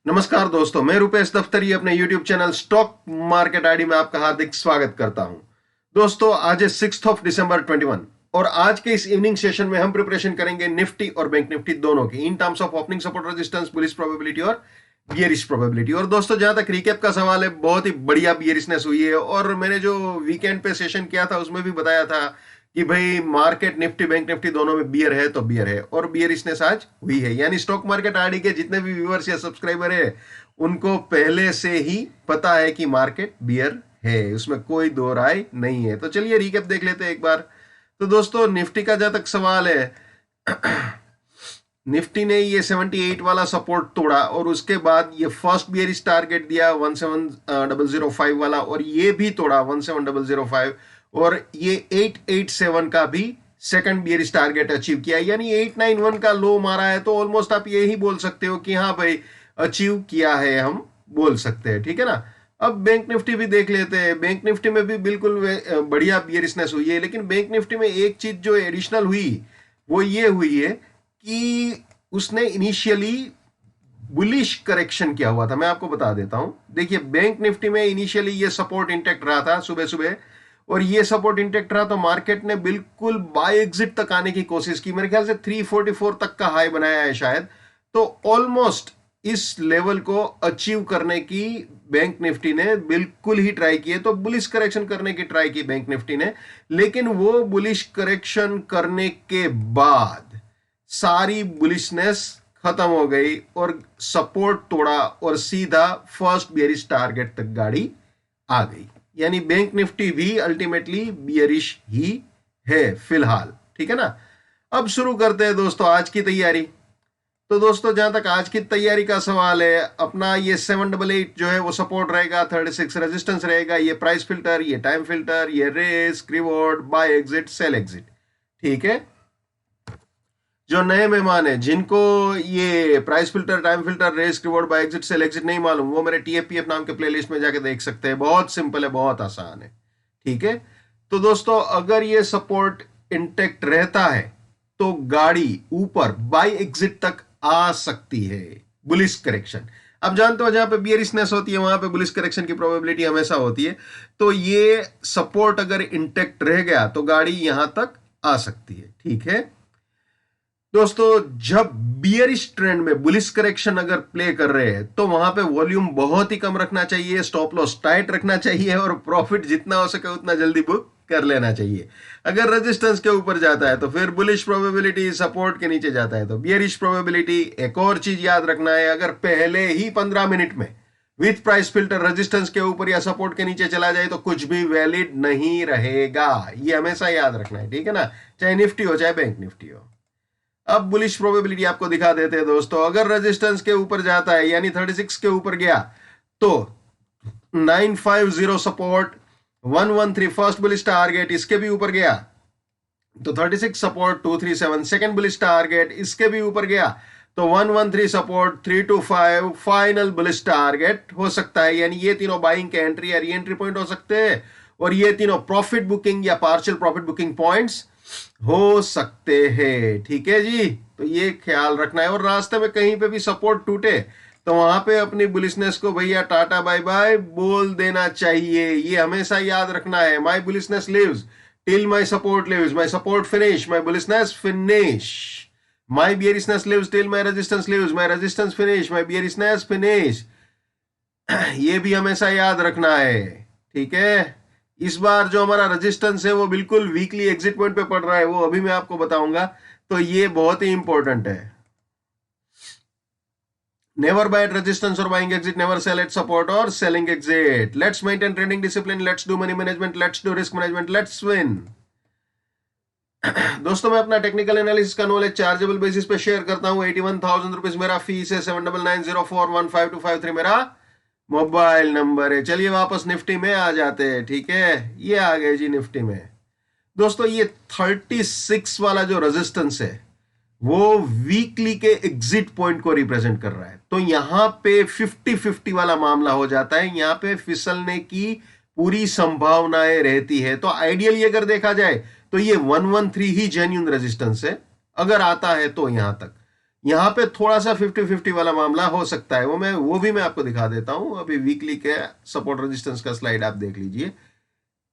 नमस्कार दोस्तों, मैं रुपेश दफ्तरी अपने YouTube channel stock market ID में आपका हार्दिक स्वागत करता हूं। दोस्तों, आज है 6 दिसंबर 21 और आज के इस इवनिंग सेशन में हम प्रिपरेशन करेंगे निफ्टी और बैंक निफ्टी दोनों की in terms of opening support resistance, bullish probability और बियरिश प्रोबेबिलिटी। और दोस्तों, जहां तक रिकैप का सवाल है, बहुत ही बढ़िया बियरिशनेस हुई है और मैंने जो वीकेंड पे सेशन किया था उसमें भी बताया था कि भाई मार्केट निफ्टी बैंक निफ्टी दोनों में बियर है तो बियर है, और बियरिशनेस आज हुई है। यानी स्टॉक मार्केट आईडी के जितने भी व्यूअर्स या सब्सक्राइबर है उनको पहले से ही पता है कि मार्केट बियर है, उसमें कोई दो राय नहीं है। तो चलिए रिकैप देख लेते हैं एक बार। तो दोस्तों, निफ्टी का जहां तक सवाल है, निफ्टी ने ये 78 वाला सपोर्ट तोड़ा और उसके बाद ये फर्स्ट बियरिश टारगेट दिया 17005 वाला, और ये भी तोड़ा 17005, और ये 887 का भी सेकंड बियरिश टारगेट अचीव किया। यानी 891 का लो मारा है, तो ऑलमोस्ट आप ये ही बोल सकते हो कि हाँ भाई अचीव किया है, हम बोल सकते हैं, ठीक है ना। अब बैंक निफ्टी भी देख लेते हैं। बैंक निफ्टी में भी बिल्कुल बढ़िया बियरिशनेस हुई है, लेकिन बैंक निफ्टी में एक चीज जो एडिशनल हुई वो ये हुई है कि उसने इनिशियली बुलिश करेक्शन किया हुआ था। मैं आपको बता देता हूं। देखिए, बैंक निफ्टी में इनिशियली ये सपोर्ट इंटैक्ट रहा था सुबह सुबह, और ये सपोर्ट इंटैक्ट रहा तो मार्केट ने बिल्कुल बाय एग्जिट तक आने की कोशिश की। मेरे ख्याल से 344 तक का हाई बनाया है शायद। तो ऑलमोस्ट इस लेवल को अचीव करने की बैंक निफ्टी ने बिल्कुल ही ट्राई की है। तो बुलिश करेक्शन करने की ट्राई की बैंक निफ्टी ने, लेकिन वो बुलिश करेक्शन करने के बाद सारी बुलिशनेस खत्म हो गई और सपोर्ट तोड़ा और सीधा फर्स्ट बियरिश टारगेट तक गाड़ी आ गई। यानी बैंक निफ्टी भी अल्टीमेटली बियरिश ही है फिलहाल, ठीक है ना। अब शुरू करते हैं दोस्तों आज की तैयारी। तो दोस्तों, जहां तक आज की तैयारी का सवाल है, अपना ये 788 जो है वो सपोर्ट रहेगा, 36 रेजिस्टेंस रहेगा, ये प्राइस फिल्टर, ये टाइम फिल्टर, ये risk reward, buy exit, sell exit, ठीक है। जो नए मेहमान है जिनको ये price filter, time filter, risk reward, buy exit, sell exit नहीं मालूम, वो मेरे टीएफपीएफ नाम के प्लेलिस्ट में जाके देख सकते हैं। बहुत सिंपल है, बहुत आसान है, ठीक है। तो दोस्तों, अगर ये सपोर्ट इंटेक्ट रहता है तो गाड़ी ऊपर बाय एग्जिट तक आ सकती है। बुलिश करेक्शन, अब जानते हो जहां पे बियरिशनेस होती है वहां पे बुलिश करेक्शन की प्रोबेबिलिटी हमेशा होती है। तो ये सपोर्ट अगर इंटेक्ट रह गया तो गाड़ी यहां तक आ सकती है, ठीक है। दोस्तों, जब बियरिश ट्रेंड में बुलिश करेक्शन अगर प्ले कर रहे हैं तो वहां पे वॉल्यूम बहुत ही कम रखना चाहिए, स्टॉप लॉस टाइट रखना चाहिए, और प्रॉफिट जितना हो सके उतना जल्दी बुक कर लेना चाहिए। अगर रेजिस्टेंस के ऊपर जाता है तो फिर बुलिश प्रोबेबिलिटी, सपोर्ट के नीचे जाता है तो बियरिश प्रोबेबिलिटी। एक और चीज याद रखना है, अगर पहले ही 15 मिनट में विथ प्राइस फिल्टर रेजिस्टेंस के ऊपर या सपोर्ट के नीचे चला जाए तो कुछ भी वैलिड नहीं रहेगा। ये हमेशा याद रखना है, ठीक है ना, चाहे निफ्टी हो चाहे बैंक निफ्टी हो। अब बुलिश प्रोबेबिलिटी आपको दिखा देते हैं दोस्तों। अगर रेजिस्टेंस के ऊपर जाता है यानी 36 के ऊपर गया तो 950 सपोर्ट, 113 फर्स्ट बुलिश टारगेट, इसके भी ऊपर गया तो 36 सपोर्ट, 237 सेकंड बुलिश टारगेट, इसके भी ऊपर गया तो 113 सपोर्ट, 325 फाइनल बुलिश टारगेट हो सकता है। यानी ये तीनों बाइंग के एंट्री या री एंट्री पॉइंट हो सकते हैं, और ये तीनों प्रॉफिट बुकिंग या पार्शियल प्रॉफिट बुकिंग पॉइंट्स हो सकते हैं, ठीक है जी। तो ये ख्याल रखना है। और रास्ते में कहीं पे भी सपोर्ट टूटे तो वहां पे अपनी बुलिशनेस को भैया टाटा बाय बाय बोल देना चाहिए। ये हमेशा याद रखना है। My bullishness lives till my support lives, my support finish, my bullishness finish. My bearishness lives till my resistance lives, my resistance finish, my bearishness finish. ये भी हमेशा याद रखना है, ठीक है। इस बार जो हमारा रेजिस्टेंस है वो बिल्कुल वीकली एग्जिट पॉइंट पे पड़ रहा है, वो अभी मैं आपको बताऊंगा। तो ये बहुत ही इंपॉर्टेंट है। नेवर बाय एट रेजिस्टेंस और buying exit, never sell at support और selling exit. Let's maintain trading discipline, let's do money management, let's do risk management, let's win. दोस्तों, मैं अपना टेक्निकल एनालिसिस का नॉलेज चार्जेबल बेसिस पे share करता हूं। 81,000 rupees मेरा फीस है। 7990415253 मेरा मोबाइल नंबर है। चलिए वापस निफ्टी में आ जाते हैं, ठीक है। ये आ गए जी निफ्टी में। दोस्तों, ये 36 वाला जो रेजिस्टेंस है वो वीकली के एग्जिट पॉइंट को रिप्रेजेंट कर रहा है। तो यहां पे 50-50 वाला मामला हो जाता है। यहां पे फिसलने की पूरी संभावनाएं रहती है। तो आइडियली अगर देखा जाए तो ये 113 ही जेन्युइन रेजिस्टेंस है, अगर आता है तो यहां तक। यहाँ पे थोड़ा सा 50-50 वाला मामला हो सकता है, वो भी मैं आपको दिखा देता हूं। अभी वीकली के सपोर्ट रेजिस्टेंस का स्लाइड आप देख लीजिए,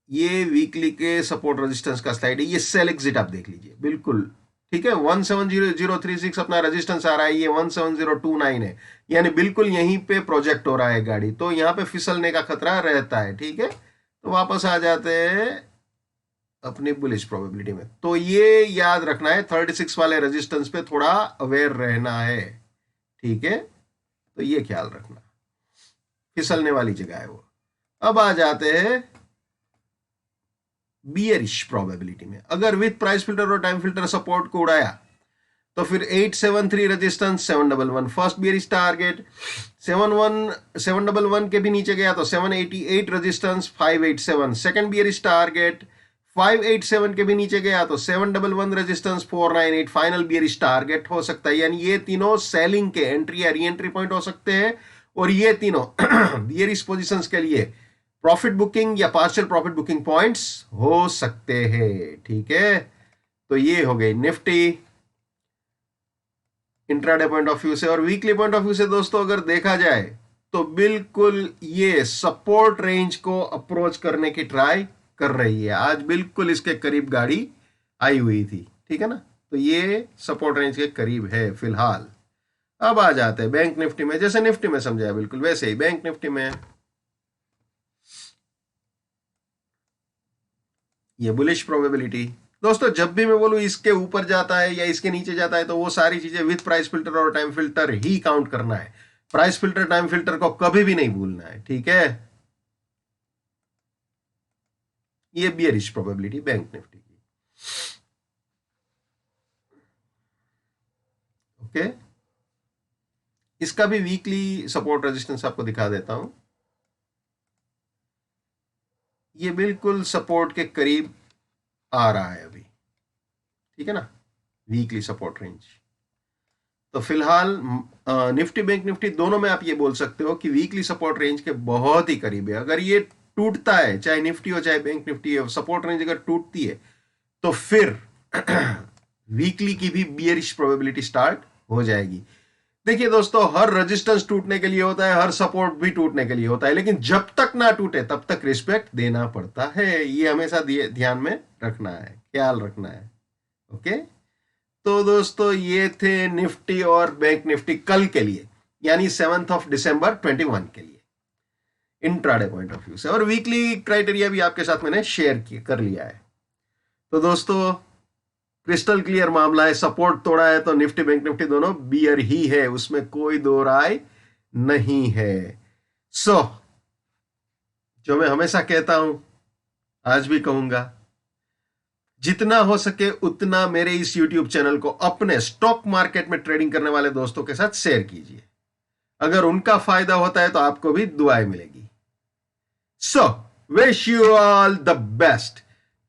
ये वीकली के सपोर्ट रेजिस्टेंस का स्लाइड है, ये सेल एग्जिट आप देख लीजिए, बिल्कुल ठीक है। 170036 अपना रेजिस्टेंस आ रहा है, ये 17029 है, यानी बिल्कुल यहीं पे प्रोजेक्ट हो रहा है गाड़ी, तो यहाँ पे फिसलने का खतरा रहता है, ठीक है। तो वापस आ जाते हैं अपनी बुलिश प्रोबेबिलिटी में। तो ये याद रखना है, 36 वाले रेजिस्टेंस पे थोड़ा अवेयर रहना है, ठीक है। तो ये ख्याल रखना, फिसलने वाली जगह है वो। अब आ जाते हैं बियरिश प्रोबेबिलिटी में। अगर विथ प्राइस फिल्टर और टाइम फिल्टर सपोर्ट को उड़ाया तो फिर 873 रेजिस्टेंस 711 फर्स्ट बियरिश टारगेट, 711 के भी नीचे गया तो 788 रेजिस्टेंस 587 सेकंड बियरिश टारगेट, 587 के भी नीचे गया तो 711 रेजिस्टेंस 498 फाइनल बियरिश टारगेट हो सकता है। यानी ये तीनों सेलिंग के एंट्री या री एंट्री पॉइंट हो सकते हैं, और ये तीनों बियरिश पोजीशंस के लिए प्रॉफिट बुकिंग या पार्शियल प्रॉफिट बुकिंग पॉइंट्स हो सकते हैं, ठीक है। तो ये हो गई Nifty intraday point of view से। और वीकली पॉइंट ऑफ व्यू से दोस्तों अगर देखा जाए तो बिल्कुल ये सपोर्ट रेंज को अप्रोच करने की ट्राई कर रही है, आज बिल्कुल इसके करीब गाड़ी आई हुई थी, ठीक है ना। तो ये सपोर्ट रेंज के करीब है फिलहाल। अब आ जाते हैं बैंक निफ्टी में, जैसे निफ्टी में समझाया बिल्कुल वैसे ही बैंक निफ्टी में ये बुलिश प्रोबेबिलिटी। दोस्तों जब भी मैं बोलूं इसके ऊपर जाता है या इसके नीचे जाता है तो वो सारी चीजें विथ प्राइस फिल्टर और टाइम फिल्टर ही काउंट करना है, प्राइस फिल्टर टाइम फिल्टर को कभी भी नहीं भूलना है, ठीक है। ये बियरिश प्रोबेबिलिटी बैंक निफ्टी की, ओके। इसका भी वीकली सपोर्ट रेजिस्टेंस आपको दिखा देता हूं, ये बिल्कुल सपोर्ट के करीब आ रहा है अभी, ठीक है ना, वीकली सपोर्ट रेंज। तो फिलहाल निफ्टी बैंक निफ्टी दोनों में आप ये बोल सकते हो कि वीकली सपोर्ट रेंज के बहुत ही करीब है। अगर ये टूटता है, चाहे निफ्टी हो चाहे बैंक निफ्टी हो, सपोर्ट रेंज अगर टूटती है तो फिर वीकली की भी बियरिश प्रोबेबिलिटी स्टार्ट हो जाएगी। देखिए दोस्तों, हर रेजिस्टेंस टूटने के लिए होता है, हर सपोर्ट भी टूटने के लिए होता है, लेकिन जब तक ना टूटे तब तक रिस्पेक्ट देना पड़ता है, ये हमेशा ध्यान में रखना है, ख्याल रखना है, ओके। तो दोस्तों ये थे निफ्टी और बैंक निफ्टी कल के लिए, यानी 7 दिसंबर 21 के लिए इंट्राडे पॉइंट ऑफ व्यू से। और वीकली क्राइटेरिया भी आपके साथ मैंने शेयर कर लिया है। तो दोस्तों क्रिस्टल क्लियर मामला है, सपोर्ट तोड़ा है तो निफ्टी बैंक निफ्टी दोनों बियर ही है, उसमें कोई दो राय नहीं है। जो मैं हमेशा कहता हूं, आज भी कहूंगा, जितना हो सके उतना मेरे इस YouTube चैनल को अपने स्टॉक मार्केट में ट्रेडिंग करने वाले दोस्तों के साथ शेयर कीजिए। अगर उनका फायदा होता है तो आपको भी दुआएं मिलेगी। Wish you all the best,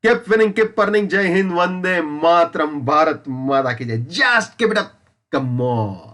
keep winning, keep earning. जय हिंद, वंदे मातरम, भारत माता की जय, just keep it up, come on.